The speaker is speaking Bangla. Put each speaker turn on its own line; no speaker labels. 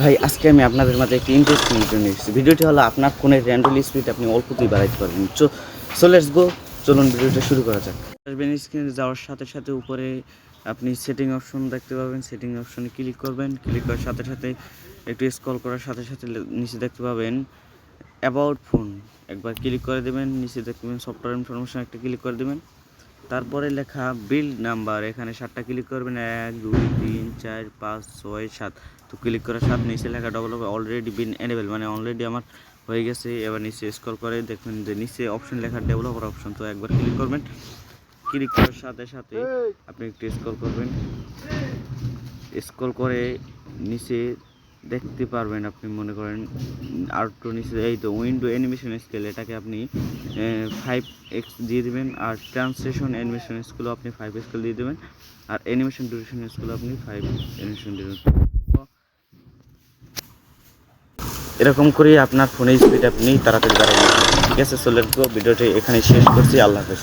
ভাই আজকে আমি আপনাদের মাঝে একটি ইন্টারেস্টিং ভিডিও নিয়ে এসেছি। ভিডিওটি হলো আপনার ফোনের র্যান্ডম স্পিড আপনি অল্পতেই বাড়াইতে পারবেন। সো লেটস গো, চলুন ভিডিওটা শুরু করা যাক। আসবেন স্ক্রিনে যাওয়ার সাথে সাথে উপরে আপনি সেটিং অপশন দেখতে পাবেন। সেটিং অপশনে ক্লিক করবেন। ক্লিক করার সাথে সাথে একটু স্ক্রল করার সাথে সাথে নিচে দেখতে পাবেন অ্যাবাউট ফোন, একবার ক্লিক করে দেবেন। নিচে দেখতে পাবেন সফটওয়্যার ইনফরমেশন, একটা ক্লিক করে দেবেন। তারপরে লেখা বিল্ড নাম্বার, এখানে 7টা ক্লিক করবেন, 1 2 3 4 5 6 7। তো ক্লিক করে 7, নিচে লেখা ডেভেলপ অলরেডি বিন এনেবল, মানে অলরেডি আমার হয়ে গেছে। এবার নিচে স্ক্রল করে দেখবেন যে নিচে অপশন লেখা ডেভেলপার অপশন, তো একবার ক্লিক করবেন। ক্লিক করার সাথে সাথে আপনি একটু স্ক্রল করবেন। স্ক্রল করে নিচে দেখতে পারবেন, আপনি মনে করেন আর একটু নিচে এই তো উইন্ডো অ্যানিমেশন স্কেল, এটাকে আপনি 5x দিয়ে দেবেন। আর ট্রান্সলেশন অ্যানিমেশন স্কেলও আপনি 5 স্কেল দিয়ে দেবেন। আর অ্যানিমেশন ডিউরেশন স্কেল আপনি 5 অ্যানিমেশন দেবেন। এরকম করে আপনার ফোনের স্পিড আপনি তাড়াতাড়ি বাড়াবেন। ঠিক আছে, সো লেটস গো, ভিডিওটি এখানে শেষ করছি। আল্লাহ হাফেজ।